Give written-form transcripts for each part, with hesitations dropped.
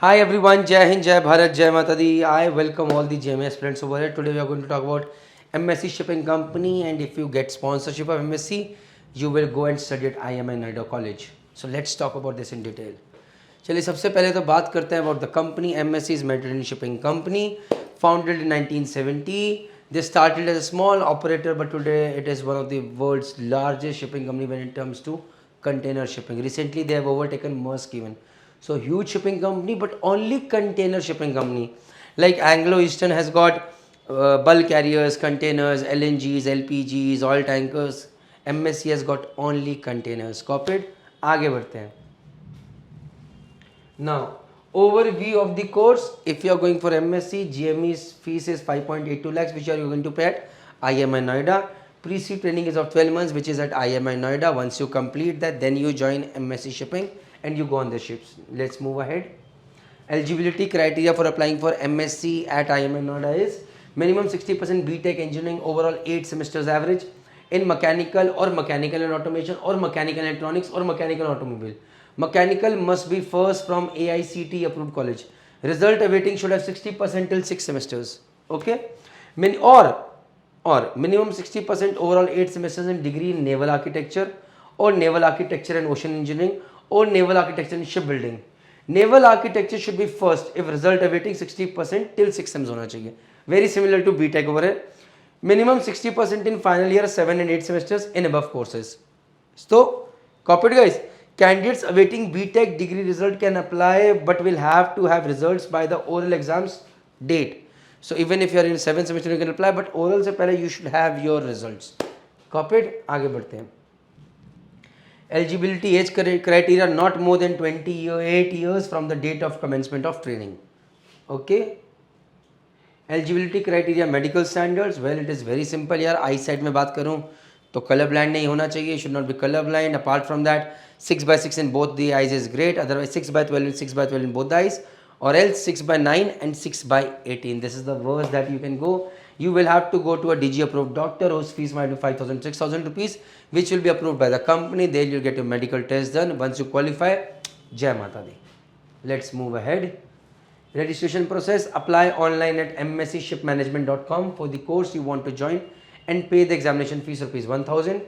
Hi everyone, Jai Hind, Jai Bharat, Jai Mata Di. I welcome all the JMA aspirants over here. Today we are going to talk about MSc Shipping Company, and if you get sponsorship of MSc, you will go and study at IMI Noida College. So let's talk about this in detail. चलिए सबसे पहले तो बात करते हैं about the company. MSc is Mediterranean Shipping Company, founded in 1970. They started as a small operator, but today it is one of the world's largest shipping company when it comes to container shipping. Recently they have overtaken Maersk even. So huge shipping company, but only container shipping company. Like Anglo Eastern has got bulk carriers, containers, LNGs, LPGs, oil tankers. MSc has got only containers. Copied. आगे बढ़ते हैं. Now, overview of the course. If you are going for MSc, GME's fees is 5.82 lakhs, which are you going to pay at IMI Noida. Pre-seed training is of 12 months, which is at IMI Noida. Once you complete that, then you join MSc Shipping and you go on the ships. Let's move ahead. Eligibility criteria for applying for MSc at IMI Noida is minimum 60% BTech engineering, overall 8 semesters average in mechanical or mechanical and automation or mechanical electronics or mechanical automobile. Mechanical must be first from AICT approved college. Result awaiting should have 60% till 6 semesters. Okay? Or minimum 60% overall 8 semesters in degree in naval architecture or naval architecture and ocean engineering or naval architecture and shipbuilding. Naval architecture should be first if result awaiting 60% till 6 sems होना चाहिए. Very similar to BTech over here. Minimum 60% in final year 7 and 8 semesters in above courses. So, copied guys. Candidates awaiting BTech degree result can apply but will have to have results by the oral exams date. So even if you are in 7th semester you can apply, but oral से पहले you should have your results. Copied. आगे बढ़ते हैं. Eligibility age criteria not more than 28 years from the date of commencement of training. Okay. Eligibility criteria medical standards, well it is very simple यार. eyesight में बात करूँ तो color blind नहीं होना चाहिए, should not be color blind. Apart from that 6/6 in both the eyes is great, otherwise 6/12 and 6/12 in both the eyes, or else 6/9 and 6/18. This is the worst that you can go. You will have to go to a DG approved doctor whose fees might be 5,000 6,000 rupees, which will be approved by the company. There you'll get your medical test done. Once you qualify, Jai Mata Di. Let's move ahead. Registration process. Apply online at mscshipmanagement.com for the course you want to join and pay the examination fees rupees 1,000.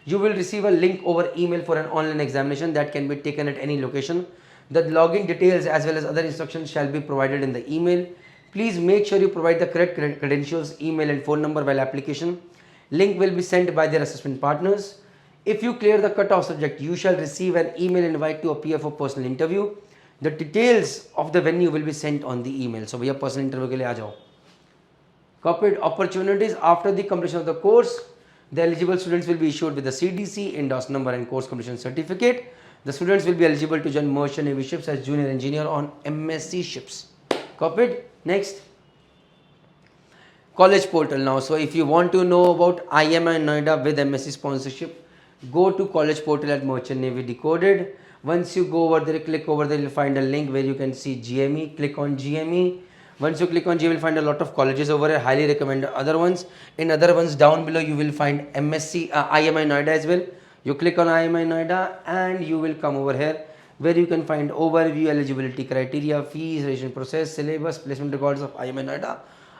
You will receive a link over email for an online examination that can be taken at any location. The login details as well as other instructions shall be provided in the email. Please make sure you provide the correct credentials, email and phone number while application. Link will be sent by their assessment partners. If you clear the cutoff subject, you shall receive an email invite to appear for personal interview. The details of the venue will be sent on the email. So भैया personal interview के लिए आ जाओ. Corporate opportunities after the completion of the course. The eligible students will be issued with the CDC, endorsed number and course completion certificate. The students will be eligible to join merchant navy ships as junior engineer on MSc ships. Copied. Next. College portal now. So if you want to know about IMI Noida with MSc sponsorship, go to college portal at Merchant Navy Decoded. Once you go over there, click over there, you'll find a link where you can see GME. Click on GME. Once you click on GME, you'll find a lot of colleges over here. Highly recommend other ones. In other ones down below, you will find MSc IMI Noida as well. You click on IMI Noida and you will come over here where you can find overview, eligibility criteria, fees, registration process, syllabus, placement records of IMI Noida.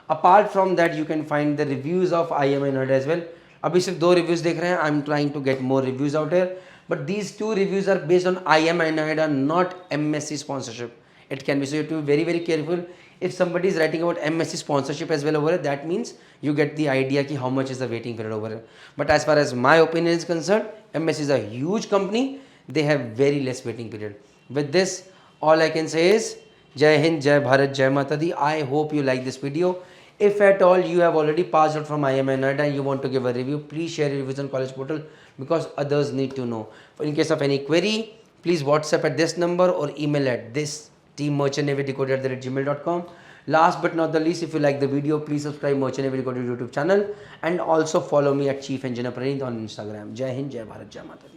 Apart from that, you can find the reviews of IMI Noida as well. अभी सिर्फ 2 reviews देख रहे हैं. I'm trying to get more reviews out here. But these 2 reviews are based on IMI Noida, not MSc sponsorship. It can be, so you have to be very, very careful. If somebody is writing about MSc sponsorship as well over here, that means you get the idea ki how much is the waiting period over here. But as far as my opinion is concerned, MSc is a huge company. They have very less waiting period. With this, all I can say is Jai Hind, Jai Bharat, Jai Mata Di. I hope you like this video. If at all you have already passed out from IMI Noida and you want to give a review, please share your reviews on college portal because others need to know. In case of any query, please WhatsApp at this number or email at this teammerchantnavydecoded@gmail.com. Last but not the least, if you like the video, please subscribe Merchant Navy Decoded YouTube channel and also follow me at Chief Engineer Praneeth on Instagram. Jai Hind, Jai Bharat, Jai Mata Di.